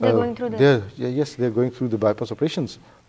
they're going through the bypass operations,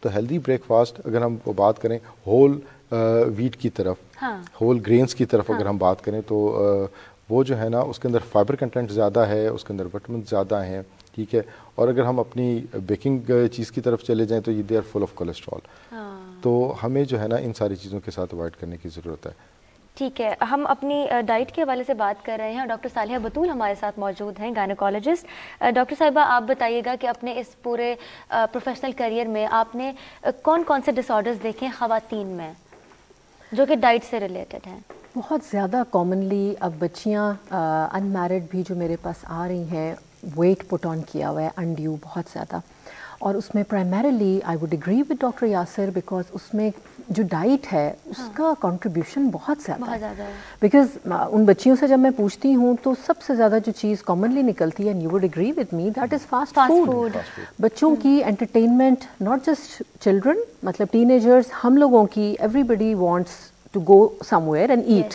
تو healthy break fast اگر ہم بات کریں ہول ویٹ کی طرف، ہول گرینز کی طرف اگر ہم بات کریں تو وہ جو ہے نا اس کے اندر فائبر کنٹینٹ زیادہ ہے، اس کے اندر وٹامن زیادہ ہیں، ٹھیک ہے. اور اگر ہم اپنی بیکنگ چیز کی طرف چلے جائیں تو یہ they are full of cholesterol, تو ہمیں جو ہے نا ان ساری چیزوں کے ساتھ اوائڈ کرنے کی ضرورت ہے. ٹھیک ہے، ہم اپنی ڈائٹ کے حوالے سے بات کر رہے ہیں اور ڈاکٹر صالحہ بطول ہمارے ساتھ موجود ہیں، گائنیکالوجسٹ. ڈاکٹر صاحبہ آپ بتائیے گا کہ اپنے اس پورے پروفیشنل کیریئر میں آپ نے کون کون سے ڈس آرڈرز دیکھے ہیں خواتین میں جو کہ ڈائٹ سے ریلیٹڈ ہیں؟ بہت زیادہ کامنلی اب بچیاں ان میرڈ بھی جو میرے پاس آ رہی ہیں، ویٹ پٹ آن کیا ہوا ہے انڈیو بہت زیادہ، اور اس میں primarily I would agree with doctor Yasir because اس میں جو ڈائٹ ہے اس کا کنٹریبیوشن بہت زیادہ ہے. بیکاز ان بچیوں سے جب میں پوچھتی ہوں تو سب سے زیادہ جو چیز کامنلی نکلتی ہے، and you would agree with me, that is fast food. بچوں کی انٹرٹینمنٹ، ناٹ جسٹ چلڈرن، مطلب ٹین ایجرس، ہم لوگوں کی، everybody wants to go somewhere and eat.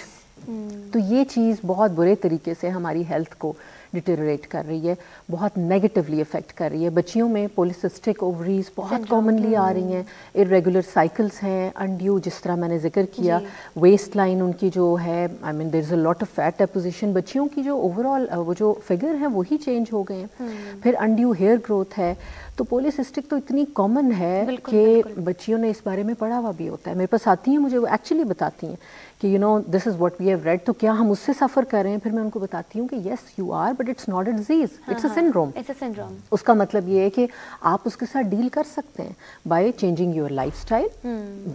تو یہ چیز بہت برے طریقے سے ہماری ہیلتھ کو ڈیٹیریٹ کر رہی ہے، بہت نیگیٹیولی افیکٹ کر رہی ہے. بچیوں میں پولیسسٹک اووریز بہت کامنلی آ رہی ہیں، ارریگولر سائیکلز ہیں، انڈیو جس طرح میں نے ذکر کیا، ویسٹ لائن ان کی جو ہے، آئی مین دیر is a lot of fat ڈیپوزیشن. بچیوں کی جو اوور آل وہ جو فگر ہیں وہی چینج ہو گئے ہیں. پھر انڈیو ہیئر گروتھ ہے. تو پولیسسٹک تو اتنی کامن ہے کہ بچیوں نے اس بارے میں پڑھا ہوا بھی ہوتا ہے. میرے پاس آتی ہیں، مجھے وہ ایکچولی بتاتی ہیں کہ you know this is what we have read, تو کیا ہم اس سے سفر کر رہے ہیں؟ پھر میں ان کو بتاتی ہوں کہ yes you are, but it's not a disease, it's a syndrome. اس کا مطلب یہ ہے کہ آپ اس کے ساتھ ڈیل کر سکتے ہیں by changing your lifestyle.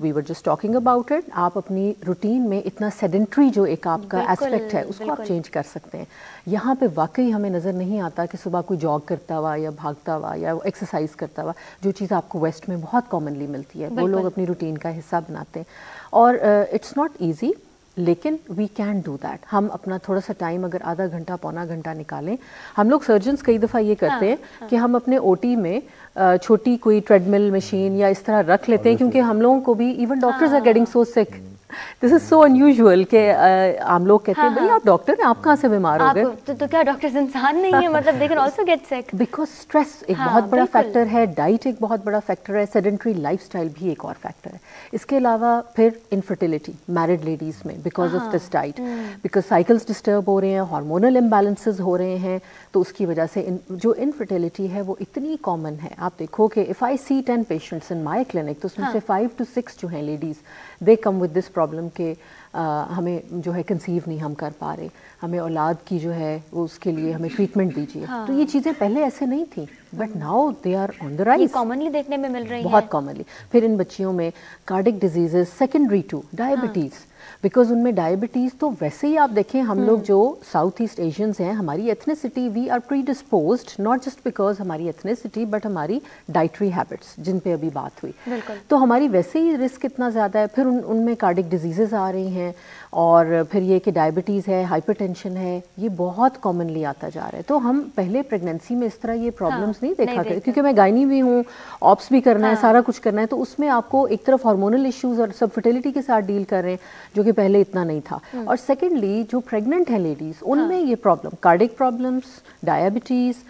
We were just talking about it. آپ اپنی روٹین میں اتنا سیڈنٹری جو ایک آپ کا ایسپیکٹ ہے اس کو آپ چینج کر سکتے ہیں. یہاں پہ واقعی ہمیں نظر نہیں آتا کہ صبح کوئی جاگ کرتا ہوا یا بھاگتا ہوا یا ایکسرسائز کرتا ہوا، جو چیز آپ کو ویسٹ میں بہت کامنلی ملتی ہے، وہ لوگ اپنی روٹین کا حصہ بناتے ہیں. اور اٹس ناٹ ایزی، لیکن وی کین ڈو دیٹ. ہم اپنا تھوڑا سا ٹائم اگر آدھا گھنٹہ پونا گھنٹہ نکالیں. ہم لوگ سرجنز کئی دفعہ یہ کرتے ہیں کہ ہم اپنے او ٹی میں چھوٹی کوئی ٹریڈ مل مشین یا اس طرح رکھ لیتے ہیں، کیونکہ ہم لوگوں کو بھی even doctors are getting so sick. This is so unusual کہ ہم لوگ کہتے ہیں بھائی آپ ڈاکٹر ہیں، آپ کہاں سے بیمار ہو گئے؟ تو کیا ڈاکٹرز انسان نہیں ہیں؟ مطلب دے کین آلسو گیٹ سک. بیکاز اسٹریس ایک بہت بڑا فیکٹر ہے، ڈائٹ ایک بہت بڑا فیکٹر ہے، سیڈنٹری لائف اسٹائل بھی ایک اور فیکٹر ہے. اس کے علاوہ پھر انفرٹیلٹی میرڈ لیڈیز میں because of this diet, because cycles disturb ہو رہے ہیں، ہارمونل امبیلنسز ہو رہے ہیں، تو اس کی وجہ سے جو انفرٹیلٹی ہے وہ اتنی کامن ہے. آپ دیکھو کہ if I see 10 patients in my clinic, تو اس میں سے 5 to 6 جو ہیں ladies, they come with this problem کہ ہمیں جو ہے کنسیو نہیں ہم کر پا رہے، ہمیں اولاد کی جو ہے وہ اس کے لیے ہمیں ٹریٹمنٹ دیجیے. تو یہ چیزیں پہلے ایسے نہیں تھیں، but now they are on the rise, commonly دیکھنے میں مل رہی ہیں بہت کامنلی. پھر ان بچیوں میں cardiac diseases secondary to diabetes, because ان میں ڈائبٹیز تو ویسے ہی آپ دیکھیں ہم لوگ جو ساؤتھ ایسٹ ایشینز ہیں، ہماری ethnicity we are predisposed, not just because ہماری ایتھنیسٹی بٹ ہماری ڈائٹری ہیبٹس جن پہ ابھی بات ہوئی، تو ہماری ویسے ہی رسک اتنا زیادہ ہے. پھر ان میں کارڈک ڈیزیزز آ رہی ہیں، اور پھر یہ کہ ڈائبٹیز ہے، ہائپر ٹینشن ہے، یہ بہت کامنلی آتا جا رہا ہے. تو ہم پہلے پریگنینسی میں اس طرح یہ پرابلمس نہیں دیکھا کرتے، کیونکہ میں گائنی بھی ہوں، آپس بھی کرنا ہے، سارا کچھ کرنا ہے، تو اس میں آپ کو ایک طرف ہارمونل ایشوز اور سب فرٹیلٹی کے ساتھ ڈیل کر رہے ہیں، جو کہ پہلے اتنا نہیں تھا. اور سیکنڈلی جو پریگننٹ ہیں لیڈیز، ان میں یہ پرابلم کارڈک پرابلمس، ڈائبٹیز،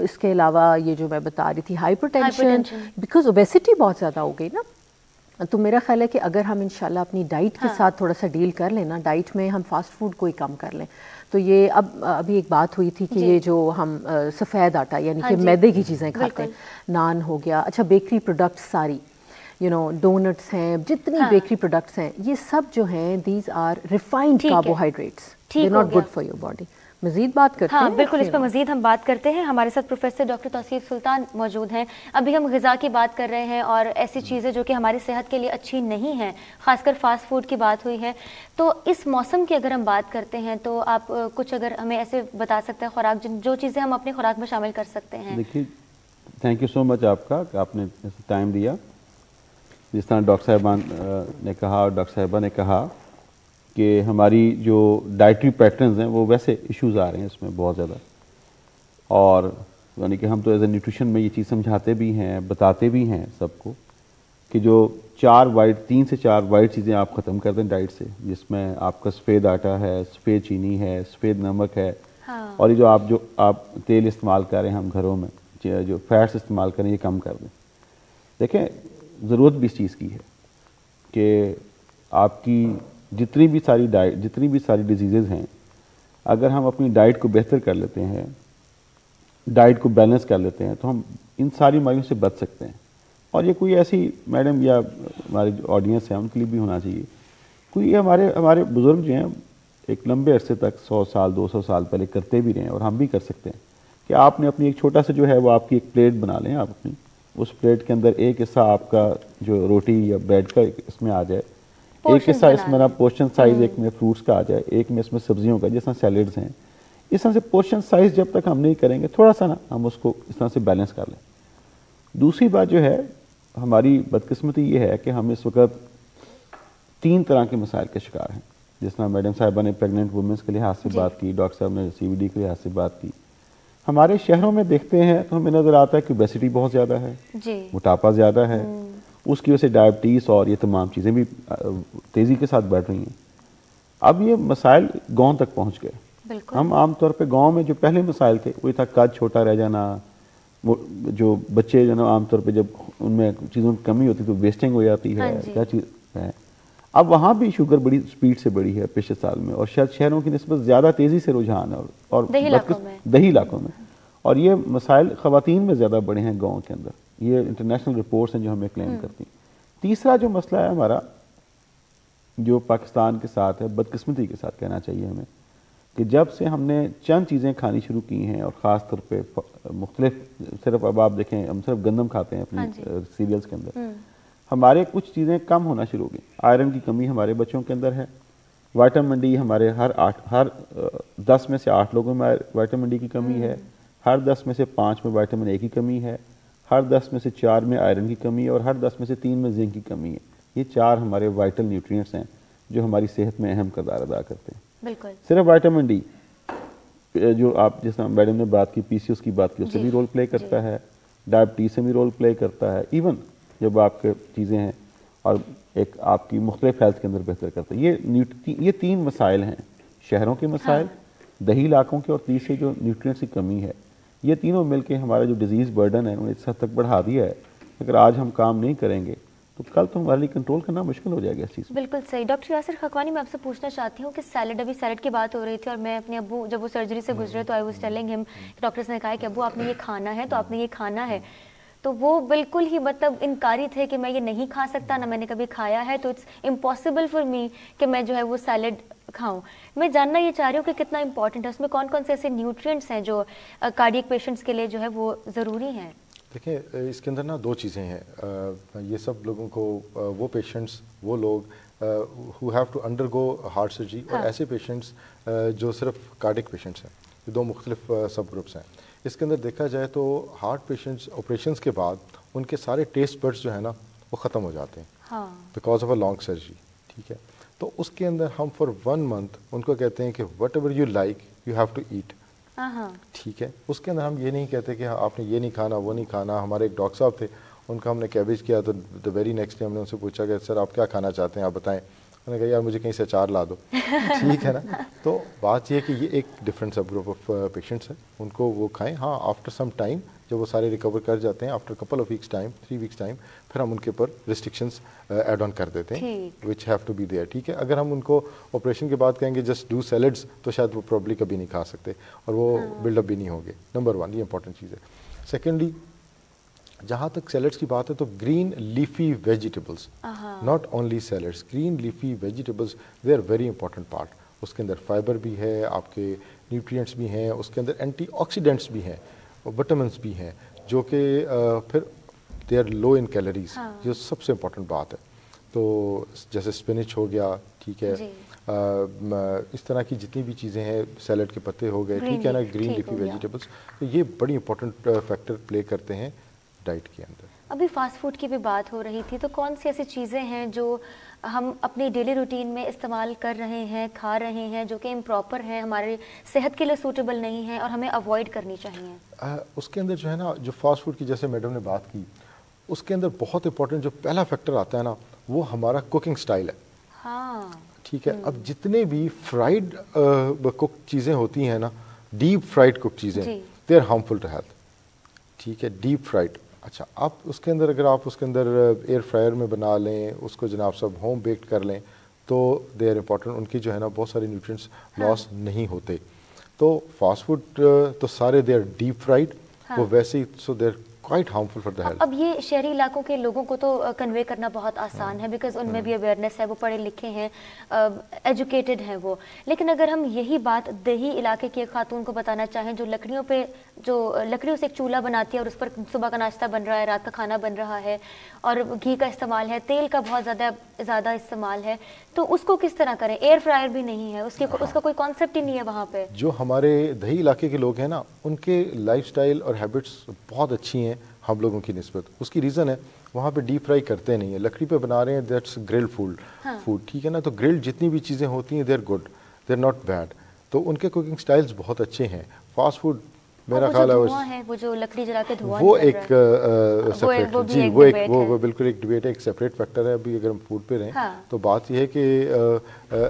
اس کے علاوہ یہ جو میں بتا رہی تھی ہائپر ٹینشن، بیکاز اوبیسٹی بہت زیادہ ہو گئی نا. تو میرا خیال ہے کہ اگر ہم انشاءاللہ اپنی ڈائٹ کے ساتھ تھوڑا سا ڈیل کر لیں نا، ڈائٹ میں ہم فاسٹ فوڈ کو ہی کم کر لیں، تو یہ ابھی ایک بات ہوئی تھی کہ یہ جو ہم سفید آٹا یعنی کہ میدے کی چیزیں کھاتے ہیں، نان ہو گیا، اچھا بیکری پروڈکٹس ساری، یو نو ڈونٹس ہیں، جتنی بیکری پروڈکٹس ہیں، یہ سب جو ہیں these are refined carbohydrates, they not good for your body. مزید بات کرتے ہیں، بالکل اس پہ مزید ہم بات کرتے ہیں. ہمارے ساتھ پروفیسر ڈاکٹر توصیف سلطان موجود ہیں. ابھی ہم غذا کی بات کر رہے ہیں اور ایسی چیزیں جو کہ ہماری صحت کے لیے اچھی نہیں ہیں، خاص کر فاسٹ فوڈ کی بات ہوئی ہے. تو اس موسم کی اگر ہم بات کرتے ہیں تو آپ کچھ اگر ہمیں ایسے بتا سکتے ہیں خوراک جو چیزیں ہم اپنی خوراک میں شامل کر سکتے ہیں؟ دیکھیے، تھینک یو سو مچ آپ کا کہ آپ نے ٹائم دیا. جس طرح ڈاکٹر صاحبان نے کہا اور ڈاکٹر صاحبہ نے کہا کہ ہماری جو ڈائٹری پیٹرنز ہیں وہ ویسے ایشوز آ رہے ہیں اس میں بہت زیادہ، اور یعنی کہ ہم تو ایز اے نیوٹریشن میں یہ چیز سمجھاتے بھی ہیں، بتاتے بھی ہیں سب کو کہ جو 3 سے 4 وائٹ چیزیں آپ ختم کر دیں ڈائٹ سے، جس میں آپ کا سفید آٹا ہے، سفید چینی ہے، سفید نمک ہے، اور یہ جو آپ تیل استعمال کر رہے ہیں ہم گھروں میں، جو فیٹس استعمال کریں یہ کم کر دیں. دیکھیں ضرورت بھی اس چیز کی ہے کہ آپ کی جتنی بھی ساری ڈیزیزز ہیں، اگر ہم اپنی ڈائٹ کو بہتر کر لیتے ہیں، ڈائٹ کو بیلنس کر لیتے ہیں، تو ہم ان ساری بیماریوں سے بچ سکتے ہیں. اور یہ کوئی ایسی میڈم یا ہمارے جو آڈینس ہیں ان کے لیے بھی ہونا چاہیے، کوئی ہمارے بزرگ جو ہیں ایک لمبے عرصے تک 100 سال 200 سال پہلے کرتے بھی رہے ہیں، اور ہم بھی کر سکتے ہیں کہ آپ نے اپنی ایک چھوٹا سا جو ہے وہ آپ کی ایک پلیٹ بنا لیں، آپ اپنی اس پلیٹ کے اندر ایک حصہ آپ کا جو روٹی یا بریڈ کا اس میں آ جائے، ایک حصہ اس میں پورشن سائز ایک میں فروٹس کا آ جائے، ایک میں اس میں سبزیوں کا، جس طرح سیلیڈز ہیں. اس طرح سے پورشن سائز جب تک ہم نہیں کریں گے، تھوڑا سا نا ہم اس کو اس طرح سے بیلنس کر لیں. دوسری بات جو ہے، ہماری بدقسمتی یہ ہے کہ ہم اس وقت 3 طرح کے مسائل کے شکار ہیں. جس طرح میڈم صاحبہ نے پریگننٹ وومنس کے لحاظ سے بات کی، ڈاکٹر صاحب نے CVD کے لحاظ سے بات کی. ہمارے شہروں میں دیکھتے ہیں تو ہمیں نظر آتا ہے کہ اوبیسٹی بہت زیادہ ہے، موٹاپا زیادہ ہے، اس کی وجہ سے ڈائبٹیز اور یہ تمام چیزیں بھی تیزی کے ساتھ بڑھ رہی ہیں. اب یہ مسائل گاؤں تک پہنچ گئے. ہم عام طور پہ گاؤں میں جو پہلے مسائل تھے وہ تھا قد چھوٹا رہ جانا، جو بچے جو نا عام طور پہ جب ان میں چیزوں کی کمی ہوتی تو ویسٹنگ ہو جاتی ہے، کیا چیز ہے. اب وہاں بھی شوگر بڑی سپیڈ سے بڑھی ہے پچھلے سال میں، اور شاید شہروں کی نسبت زیادہ تیزی سے رجحان ہے، اور دیہی علاقوں میں. اور یہ مسائل خواتین میں زیادہ بڑے ہیں گاؤں کے اندر. یہ انٹرنیشنل رپورٹس ہیں جو ہمیں کلیم کرتی ہیں. تیسرا جو مسئلہ ہے ہمارا، جو پاکستان کے ساتھ ہے، بدقسمتی کے ساتھ کہنا چاہیے ہمیں، کہ جب سے ہم نے چند چیزیں کھانی شروع کی ہیں، اور خاص طور پہ مختلف، صرف اب آپ دیکھیں ہم صرف گندم کھاتے ہیں اپنی سیریلز کے اندر، ہمارے کچھ چیزیں کم ہونا شروع ہو گئی. آئرن کی کمی ہمارے بچوں کے اندر ہے. وائٹامن ڈی ہمارے ہر 10 میں سے 8 لوگوں میں وائٹامن ڈی کی کمی ہے. ہر 10 میں سے 5 میں وائٹامن اے کی کمی ہے. ہر 10 میں سے 4 میں آئرن کی کمی ہے، اور ہر 10 میں سے 3 میں زنک کی کمی ہے. یہ 4 ہمارے وائٹل نیوٹرینٹس ہیں جو ہماری صحت میں اہم کردار ادا کرتے ہیں. بالکل. صرف وائٹامن ڈی جو آپ جس طرح میڈم نے بات کی، PCOS کی بات کی، اس سے بھی رول پلے کرتا ہے، ڈائبٹیز سے بھی رول پلے کرتا ہے. ایون جب آپ کے چیزیں ہیں اور ایک آپ کی مختلف ہیلتھ کے اندر بہتر کرتا ہے. یہ 3 مسائل ہیں، شہروں کے مسائل، دیہی علاقوں کے، اور تیسرے جو نیوٹرینٹس کی کمی ہے. یہ تینوں مل کے ہمارا جو ڈیزیز برڈن ہے انہوں نے اس حد تک بڑھا دیا ہے. اگر آج ہم کام نہیں کریں گے تو کل تو ہمارے لیے کنٹرول کرنا مشکل ہو جائے گا اس چیز. بالکل صحیح. ڈاکٹر یاسر خقانی، میں آپ سے پوچھنا چاہتی ہوں کہ ابھی سیلڈ کی بات ہو رہی تھی، اور میں اپنے ابو جب وہ سرجری سے گزرے تو آئی واز ٹیلنگ ہم، ڈاکٹرز نے کہا کہ ابو آپ نے یہ کھانا ہے، تو آپ نے یہ کھانا ہے. تو وہ بالکل ہی مطلب انکاری تھے کہ میں یہ نہیں کھا سکتا، نہ میں نے کبھی کھایا ہے، تو اٹس امپاسبل فار می کہ میں جو ہے وہ سیلڈ کھاؤں. میں جاننا یہ چاہ رہی ہوں کہ کتنا امپورٹنٹ ہے، اس میں کون کون سے ایسے نیوٹرینٹس ہیں جو کارڈیک پیشنٹس کے لیے جو ہے وہ ضروری ہیں. دیکھیں اس کے اندر نا 2 چیزیں ہیں. یہ سب لوگوں کو، وہ پیشنٹس، وہ لوگ who have to undergo heart surgery، اور ایسے پیشنٹس جو صرف کارڈک پیشنٹس ہیں. یہ 2 مختلف سب گروپس ہیں. اس کے اندر دیکھا جائے تو ہارٹ پیشنٹس آپریشنس کے بعد ان کے سارے ٹیسٹ بڈس جو ہے نا وہ ختم ہو جاتے ہیں because of a long surgery. ٹھیک ہے، تو اس کے اندر ہم فار 1 month ان کو کہتے ہیں کہ whatever you like you have to eat. ٹھیک ہے، اس کے اندر ہم یہ نہیں کہتے کہ آپ نے یہ نہیں کھانا، وہ نہیں کھانا. ہمارے ایک ڈاکٹر صاحب تھے، ان کا ہم نے کیبیج کیا تو دا ویری نیکسٹ ڈے ہم نے ان سے پوچھا کہ سر آپ کیا کھانا چاہتے ہیں، آپ بتائیں. انہوں نے کہا یار مجھے کہیں سے اچار لا دو. ٹھیک ہے نا. تو بات یہ ہے کہ یہ ایک different sub group of patients ہیں، ان کو وہ کھائیں. ہاں آفٹر سم ٹائم جب وہ سارے ریکور کر جاتے ہیں، after couple of weeks time, 3 weeks time, پھر ہم ان کے اوپر ریسٹرکشنس ایڈ آن کر دیتے ہیں which have to be there. ٹھیک ہے، اگر ہم ان کو آپریشن کے بعد کہیں گے جسٹ ڈو سیلڈس تو شاید وہ پرابلی کبھی نہیں کھا سکتے اور وہ بلڈ اپ بھی نہیں ہوں گے. نمبر 1 یہ امپورٹنٹ چیز ہے. سیکنڈلی جہاں تک سیلڈس کی بات ہے تو green leafy vegetables, not only salads, green leafy vegetables they are very important part. اس کے اندر فائبر بھی ہے، آپ کے نیوٹرینٹس بھی ہیں، اس کے اندر اینٹی آکسیڈنٹس بھی ہیں، وٹامنس بھی ہیں، جو کہ پھر they are love in calories. یہ سب سے امپورٹنٹ بات ہے. تو جیسے اسپینچ ہو گیا، ٹھیک ہے، اس طرح کی جتنی بھی چیزیں ہیں، سیلڈ کے پتے ہو گئے، ٹھیک ہے نا، گرین لیفی ویجیٹیبلس، تو یہ بڑی امپورٹنٹ فیکٹر پلے کرتے ہیں ڈائٹ کے اندر. ابھی فاسٹ فوڈ کی بھی بات ہو رہی تھی، تو کون سی ایسی چیزیں ہیں جو ہم اپنی ڈیلی روٹین میں استعمال کر رہے ہیں، کھا رہے ہیں، جو کہ امپراپر ہیں، ہمارے صحت کے لیے سوٹیبل نہیں ہیں اور ہمیں اوائڈ کرنی چاہیے؟ اس کے اندر جو ہے نا، جو فاسٹ فوڈ کی جیسے میڈم نے بات کی، اس کے اندر بہت امپورٹنٹ جو پہلا فیکٹر آتا ہے نا، وہ ہمارا کوکنگ سٹائل ہے. ٹھیک ہے، اب جتنے بھی فرائیڈ کوک چیزیں ہوتی ہیں نا، ڈیپ فرائیڈ کوک چیزیں، they are harmful to health. ٹھیک ہے، ڈیپ فرائیڈ اچھا آپ اس کے اندر اگر آپ اس کے اندر ایئر فرائر میں بنا لیں, اس کو جناب سب ہوم بیکڈ کر لیں تو دے آر امپورٹنٹ, ان کی جو ہے نا بہت ساری نیوٹرینٹس لاس نہیں ہوتے. تو فاسٹ فوڈ تو سارے دے آر ڈیپ فرائڈ, وہ ویسے ہی so they are quite harmful for the health. اب یہ شہری علاقوں کے لوگوں کو تو کنوے کرنا بہت آسان ہے بیکاز ان میں بھی اویئرنیس ہے, وہ پڑھے لکھے ہیں, ایجوکیٹڈ ہیں وہ. لیکن اگر ہم یہی بات دیہی علاقے کی ایک خاتون کو بتانا چاہیں جو لکڑیوں سے ایک چولہا بناتی ہے اور اس پر صبح کا ناشتہ بن رہا ہے, رات کا کھانا بن رہا ہے, اور گھی کا استعمال ہے, تیل کا بہت زیادہ استعمال ہے, تو اس کو کس طرح کریں؟ ایئر فرائر بھی نہیں ہے, اس کا کوئی کانسیپٹ ہی نہیں ہے وہاں پہ. جو ہمارے دیہی علاقے کے لوگ ہیں نا, ان کے لائف سٹائل اور ہیبٹس بہت اچھی ہیں ہم لوگوں کی نسبت. اس کی ریزن ہے وہاں پہ ڈیپ فرائی کرتے نہیں ہیں, لکڑی پہ بنا رہے ہیں, دیٹس گرل فوڈ, ٹھیک ہے نا. تو گرل جتنی بھی چیزیں ہوتی ہیں they are good, they are not bad. تو ان کے کوکنگ سٹائلز بہت اچھے ہیں. فاسٹ فوڈ میرا خیال ہے وہ جو لکڑی جلا کے دھواں وہ ایک سیپریٹ, جی وہ بالکل ایک ڈبیٹ ہے, ایک سیپریٹ فیکٹر ہے. ابھی اگر ہم فوڈ پہ رہیں تو بات یہ ہے کہ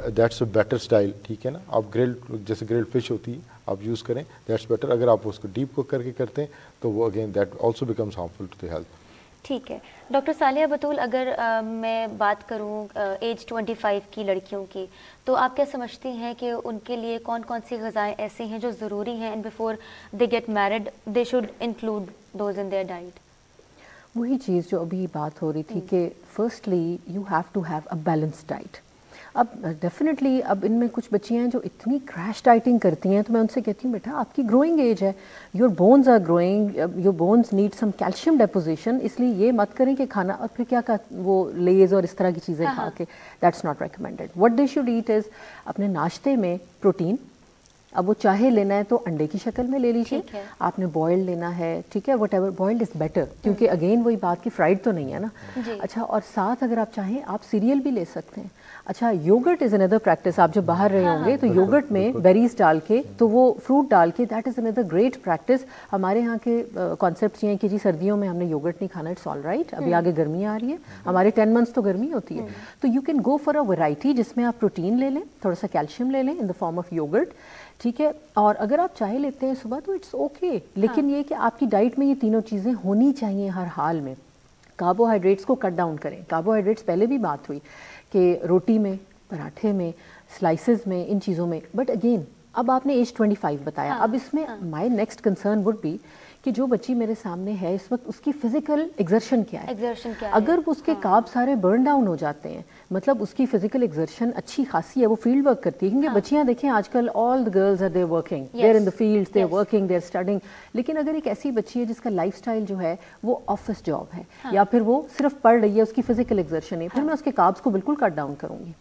دیٹس اے بیٹر سٹائل, ٹھیک ہے نا. آپ گرل جیسے گرل فش ہوتی ہے آپ یوز کریں, دیٹس بیٹر. اگر آپ اس کو ڈیپ کوک کر کے کرتے ہیں تو وہ again that also becomes harmful to the health. ٹھیک ہے. ڈاکٹر صالحہ بطول, اگر میں بات کروں ایج 25 کی لڑکیوں کی, تو آپ کیا سمجھتی ہیں کہ ان کے لیے کون کون سی غذائیں ایسی ہیں جو ضروری ہیں and before they get married they should include those in their diet? وہی چیز جو ابھی بات ہو رہی تھی کہ firstly you have to have a balance diet. اب ڈیفینیٹلی اب ان میں کچھ بچیاں ہیں جو اتنی کریش ڈائٹنگ کرتی ہیں, تو میں ان سے کہتی ہوں بیٹا آپ کی گروئنگ ایج ہے, your bones are growing, your bones need some calcium deposition, اس لیے یہ مت کریں کہ کھانا اور پھر کیا وہ لیز اور اس طرح کی چیزیں کھا کے, that's not recommended. What they should eat is اپنے ناشتے میں پروٹین. اب وہ چاہے لینا ہے تو انڈے کی شکل میں لے لیجیے, آپ نے بوائلڈ لینا ہے, ٹھیک ہے, what ever, boiled is better کیونکہ اگین وہی بات کی فرائڈ تو نہیں ہے نا. اچھا, اور ساتھ اگر آپ چاہیں آپ سیریل بھی لے سکتے ہیں. اچھا, یوگرٹ از اندر پریکٹس. آپ جب باہر رہے ہوں گے تو یوگرٹ میں بیریز ڈال کے, تو وہ فروٹ ڈال کے, that is another great practice. ہمارے یہاں کے کانسیپٹس یہ ہیں کہ جی سردیوں میں ہم نے یوگرٹ نہیں کھانا, اٹس آل رائٹ. ابھی آگے گرمی آ رہی ہے, ہمارے 10 months تو گرمی ہوتی ہے, تو you can go for a variety جس میں آپ پروٹین لے لیں, تھوڑا سا کیلشیم لے لیں ان دا فارم آف یوگرٹ, ٹھیک ہے. اور اگر آپ چائے لیتے ہیں صبح تو اٹس اوکے, لیکن یہ کہ آپ کی ڈائٹ میں یہ تینوں چیزیں ہونی چاہیے ہر حال میں. کاربوہائیڈریٹس کو کٹ ڈاؤن کریں. کاربوہائیڈریٹس پہلے بھی بات ہوئی کہ روٹی میں, پراٹھے میں, سلائسز میں, ان چیزوں میں. بٹ اگین اب آپ نے ایج 25 بتایا, اب اس میں my next concern would be کہ جو بچی میرے سامنے ہے اس وقت اس کی فزیکل ایگزرشن کیا ہے. اگر اس کے کارب سارے برن ڈاؤن ہو جاتے ہیں, مطلب اس کی فزیکل ایگزرشن اچھی خاصی ہے, وہ فیلڈ ورک کرتی ہے, کیونکہ بچیاں دیکھیں آج کل all the girls are they working, they are in the field, they are working, they are studying. لیکن اگر ایک ایسی بچی ہے جس کا لائف اسٹائل جو ہے وہ آفس جاب ہے, یا پھر وہ صرف پڑھ رہی ہے, اس کی فزیکل ایگزرشن ہے, پھر میں اس کے کاربس کو بالکل کٹ ڈاؤن کروں گی.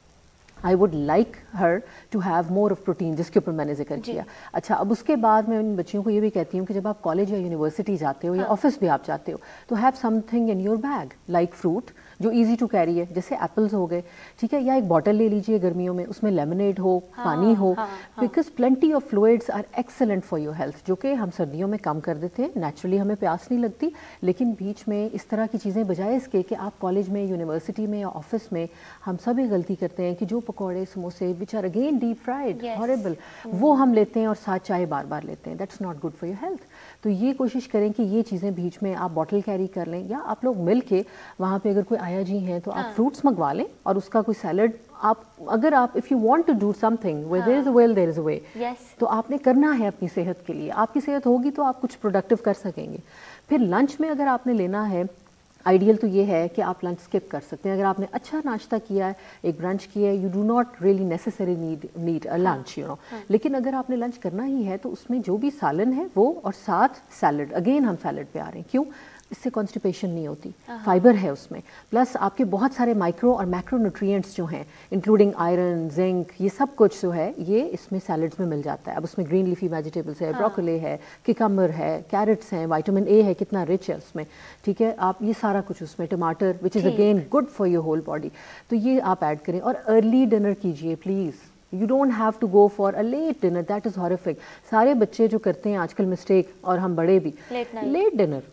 I would like her to have more of protein, جس کے اوپر میں نے ذکر کیا. اچھا, اب اس کے بعد میں ان بچیوں کو یہ بھی کہتی ہوں کہ جب آپ کالج یا یونیورسٹی جاتے ہو یا آفس بھی آپ جاتے ہو تو have something in your bag like fruit جو ایزی ٹو کیری ہے, جیسے ایپلز ہو گئے, ٹھیک ہے, یا ایک بوٹل لے لیجیے گرمیوں میں, اس میں لیمنیڈ ہو, پانی ہو, because plenty of fluids are excellent for your health, جو کہ ہم سردیوں میں کم کر دیتے ہیں. نیچرلی ہمیں پیاس نہیں لگتی, لیکن بیچ میں اس طرح کی چیزیں بجائے اس کے کہ آپ کالج میں, یونیورسٹی میں یا آفس میں, ہم سب ایک غلطی کرتے ہیں کہ جو پکوڑے, سموسے which are again deep fried, horrible, وہ ہم لیتے ہیں اور ساتھ چائے بار بار لیتے ہیں. That's not good for your health. تو یہ کوشش کریں کہ یہ چیزیں بیچ میں آپ بوٹل کیری کر لیں, یا آپ لوگ مل کے وہاں پہ اگر کوئی آیا جی ہیں تو آپ فروٹس منگوا لیں اور اس کا کوئی سیلڈ آپ, اگر آپ if you want to do something where there is a will there is a way, تو آپ نے کرنا ہے اپنی صحت کے لیے. آپ کی صحت ہوگی تو آپ کچھ پروڈکٹیو کر سکیں گے. پھر لنچ میں اگر آپ نے لینا ہے, آئیڈیل تو یہ ہے کہ آپ لنچ اسکپ کر سکتے ہیں. اگر آپ نے اچھا ناشتہ کیا ہے, ایک برنچ کیا ہے, you do not really necessary need a lunch, you know. لیکن اگر آپ نے لنچ کرنا ہی ہے تو اس میں جو بھی سالن ہے وہ, اور ساتھ سیلڈ, اگین ہم سیلڈ پہ آ رہے ہیں, کیوں؟ اس سے کانسٹیپیشن نہیں ہوتی, فائبر ہے اس میں, پلس آپ کے بہت سارے مائکرو اور میکرو نیوٹریئنٹس جو ہیں انکلوڈنگ آئرن, زنک, یہ سب کچھ جو ہے یہ اس میں سیلڈس میں مل جاتا ہے. اب اس میں گرین لیفی ویجیٹیبلس ہے, بروکلی ہے, کیکمبر ہے, کیرٹس ہیں, وائٹامن اے ہے, کتنا رچ ہے اس میں, ٹھیک ہے. آپ یہ سارا کچھ اس میں, ٹماٹر which is again good for your whole body, تو یہ آپ ایڈ کریں. اور ارلی ڈنر کیجیے please. You don't have to go for a late dinner, that is horrific. سارے بچے جو کرتے ہیں آج کل مسٹیک, اور ہم بڑے بھی, لیٹ ڈنر.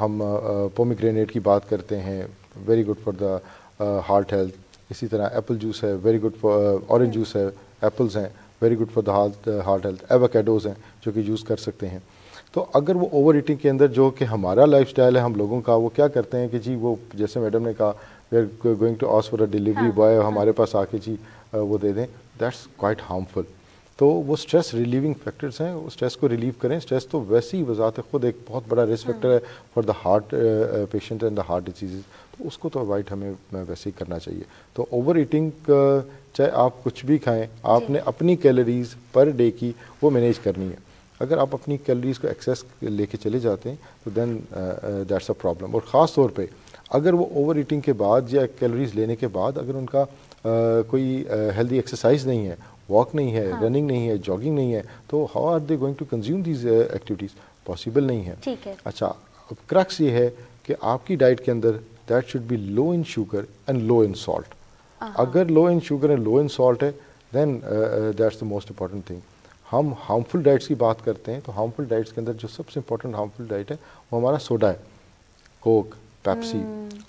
ہم پومیگرینیٹ کی بات کرتے ہیں, very good for the heart health. اسی طرح ایپل جوس ہے, very good for, orange juice ہے, ایپلز ہیں, very good for the heart health. Avocados ہیں جو کہ یوز کر سکتے ہیں. تو اگر وہ اوور ایٹنگ کے اندر جو کہ ہمارا لائف سٹائل ہے ہم لوگوں کا, وہ کیا کرتے ہیں کہ جی وہ جیسے میڈم نے کہا we are going to ask for a delivery boy, ہمارے پاس آ کے جی وہ دے دیں, دیٹس کوائٹ ہارمفل. تو وہ اسٹریس ریلیونگ فیکٹرز ہیں, وہ اسٹریس کو ریلیو کریں. اسٹریس تو ویسے ہی بذات خود ایک بہت بڑا رسک فیکٹر ہے for the heart patient and the heart diseases. تو اس کو تو اوائڈ ہمیں ویسے ہی کرنا چاہیے. تو اوور ایٹنگ چاہے آپ کچھ بھی کھائیں, آپ نے اپنی کیلوریز پر ڈے کی وہ مینیج کرنی ہے. اگر آپ اپنی کیلوریز کو ایکسیس لے کے چلے جاتے ہیں تو دین دیٹس اے پرابلم. اور خاص طور پہ اگر وہ اوور ایٹنگ کے بعد یا کیلوریز لینے کے بعد اگر ان کا کوئی ہیلدی ایکسرسائز نہیں ہے, واک نہیں ہے, رننگ نہیں ہے, جاگنگ نہیں ہے, تو how are they going to consume these activities? Possible نہیں ہے. اچھا, اب کرکس یہ ہے کہ آپ کی ڈائٹ کے اندر that should be low in sugar and low in salt. اگر low in sugar and low in salt ہے then that's the most important thing. ہم ہارمفل ڈائٹس کی بات کرتے ہیں تو ہارمفل ڈائٹس کے اندر جو سب سے امپورٹنٹ ہارمفل ڈائٹ ہے وہ ہمارا سوڈا ہے, کوک, پیپسی.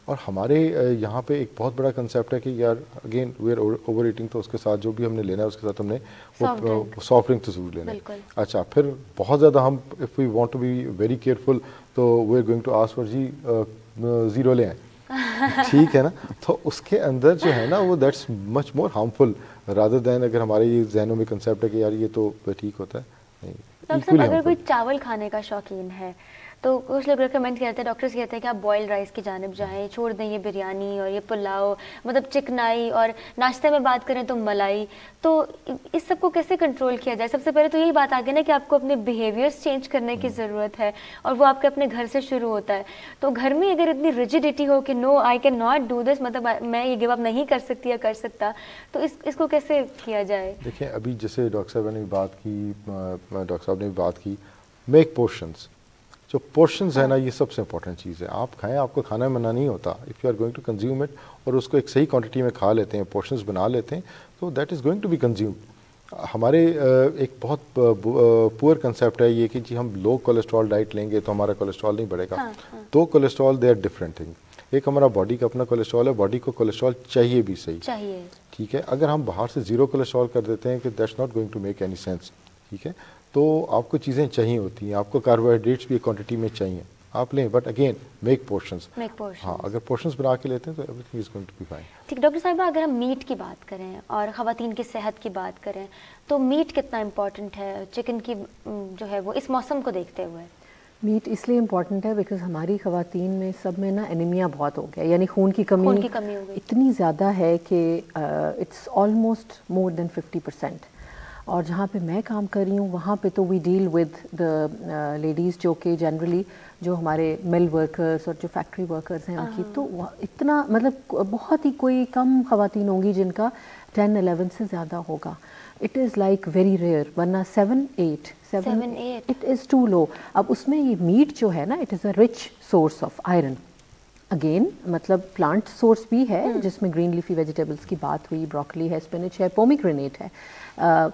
اور ہمارے یہاں پہ ایک بہت بڑا کنسیپٹ ہے کہ یار again we are overeating, تو اس کے ساتھ جو بھی ہم نے لینا ہے اس کے ساتھ ہم نے وہ سافٹ ڈرنک تو ضرور لینا ہے. اچھا, پھر بہت زیادہ ہم if we want to be very careful تو we are going to ask for G zero لے آئیں. ٹھیک ہے نا, تو اس کے اندر جو ہے نا وہ that's much more harmful rather than اگر ہمارے یہ ذہنوں میں کنسیپٹ ہے کہ یار یہ تو ٹھیک ہوتا ہے. اگر کوئی چاول کھانے کا شوقین ہے تو کچھ لوگ ریکمینڈ کرتے ہیں, ڈاکٹرز کہتے ہیں کہ آپ بوائل رائس کی جانب جائیں, چھوڑ دیں یہ بریانی اور یہ پلاؤ, مطلب چکنائی, اور ناشتے میں بات کریں تو ملائی. تو اس سب کو کیسے کنٹرول کیا جائے؟ سب سے پہلے تو یہی بات آگے نا کہ آپ کو اپنے بیہیویئرس چینج کرنے کی ضرورت ہے, اور وہ آپ کے اپنے گھر سے شروع ہوتا ہے. تو گھر میں اگر اتنی ریجیڈیٹی ہو کہ no I cannot do this دس, مطلب میں یہ گیو اپ نہیں کر سکتی یا کر سکتا, تو اس کو کیسے کیا جائے؟ دیکھیں, ابھی جیسے ڈاکٹر صاحب نے بات کی میک پورشنس. جو پورشنز ہے نا یہ سب سے امپورٹنٹ چیز ہے. آپ کھائیں, آپ کو کھانا منع نہیں ہوتا. If you are going to consume it اور اس کو ایک صحیح کوانٹٹی میں کھا لیتے ہیں, پورشنز بنا لیتے ہیں, تو that is going to be consumed. ہمارے ایک بہت پور کنسیپٹ ہے یہ کہ جی ہم لو کولیسٹرول ڈائٹ لیں گے تو ہمارا کولیسٹرول نہیں بڑھے گا. دو cholesterol they are different thing. ایک ہمارا باڈی کا اپنا کولیسٹرول ہے, باڈی کو کولیسٹرول چاہیے بھی صحیح چاہیے. ٹھیک ہے, اگر ہم باہر سے زیرو کولیسٹرول کر دیتے ہیں کہ that's not going to make any sense. ٹھیک ہے, تو آپ کو چیزیں چاہیے ہوتی ہیں, آپ کو کاربوہائیڈریٹس بھی ایک کوانٹٹی میں چاہیے, آپ لیں, بٹ اگین میک پورشنز. ہاں, اگر پورشنز بنا کے لیتے ہیں تو everything is going to be fine. ٹھیک. ڈاکٹر صاحبہ, اگر ہم میٹ کی بات کریں اور خواتین کی صحت کی بات کریں تو میٹ کتنا امپورٹنٹ ہے چکن کی جو ہے وہ اس موسم کو دیکھتے ہوئے؟ میٹ اس لیے امپورٹنٹ ہے بیکاز ہماری خواتین میں سب میں نا انیمیا بہت ہو گیا, یعنی خون کی کمی اتنی زیادہ ہے کہ اٹس آلموسٹ مور دین 50%. اور جہاں پہ میں کام کر رہی ہوں وہاں پہ تو we deal with the ladies جو کہ جنرلی جو ہمارے مل ورکرز اور جو فیکٹری ورکرز ہیں ان کی, تو اتنا مطلب بہت ہی کوئی کم خواتین ہوں گی جن کا 10-11 سے زیادہ ہوگا. It is like very rare, ورنہ 7-8 اٹ از ٹو لو. اب اس میں یہ میٹ جو ہے نا it is a rich source of iron. Again مطلب پلانٹ سورس بھی ہے جس میں گرین لیفی ویجیٹیبلس کی بات ہوئی, بروکلی ہے, اسپینچ ہے, پومیگرینیٹ ہے,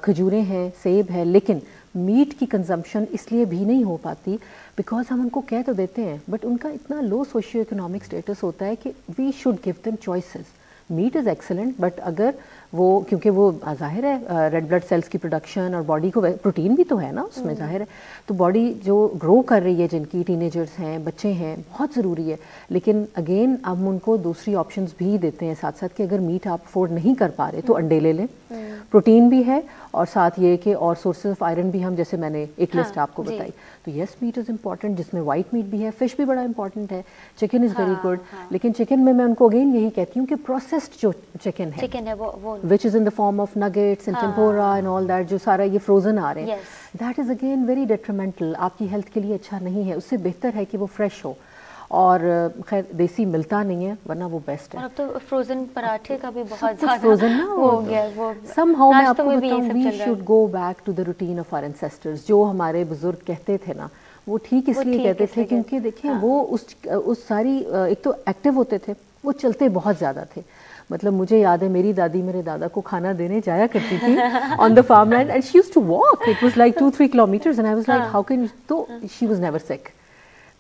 کھجوریں ہیں, سیب ہے. لیکن میٹ کی کنزمپشن اس لیے بھی نہیں ہو پاتی بیکاز ہم ان کو کہہ تو دیتے ہیں بٹ ان کا اتنا لو سوشیو اکنامک اسٹیٹس ہوتا ہے کہ we should give them choices. Meat is excellent but اگر وہ کیونکہ وہ ظاہر ہے ریڈ بلڈ سیلس کی پروڈکشن اور باڈی کو پروٹین بھی تو ہے نا اس میں ظاہر ہے, تو باڈی جو گرو کر رہی ہے جن کی ٹینیجرز ہیں, بچے ہیں, بہت ضروری ہے. لیکن اگین ہم ان کو دوسری آپشنز بھی دیتے ہیں ساتھ ساتھ کہ اگر میٹ آپ افورڈ نہیں کر پا رہے تو انڈے لے لیں, پروٹین بھی ہے اور ساتھ یہ کہ اور سورسز آف آئرن بھی ہم جیسے میں نے ایک لسٹ آپ کو بتائی. تو یس میٹ از امپورٹنٹ جس میں وائٹ میٹ بھی ہے, فش بھی بڑا امپورٹنٹ ہے, چکن از ویری گڈ. لیکن چکن میں ان کو اگین یہی کہتی ہوں کہ پروسیسڈ جو چکن ہے which is in the form of nuggets and tempura and all that, جو سارا یہ فروزن آ رہے ہیں, that is again very detrimental, آپ کی ہیلتھ کے لیے اچھا نہیں ہے. اس سے بہتر ہے کہ وہ فریش ہو, اور خیر دیسی ملتا نہیں ہے ورنہ وہ بیسٹ ہے. اور اب تو فروزن پراٹھے کا بھی بہت زیادہ فروزن ہو گیا. وہ سم ہاؤ میں آپ کو بتاؤں we should go back to the routine of our ancestors. جو ہمارے بزرگ کہتے تھے نا وہ ٹھیک اس لیے کہتے تھے کیونکہ دیکھیں وہ اس ساری ایک تو ایکٹیو ہوتے تھے, وہ چلتے بہت زیادہ تھے. مطلب مجھے یاد ہے میری دادی میرے دادا کو کھانا دینے جایا کرتی تھی on the farm land and she used to walk, it was like 2-3 kilometers and I was like how can you, تو she was never sick.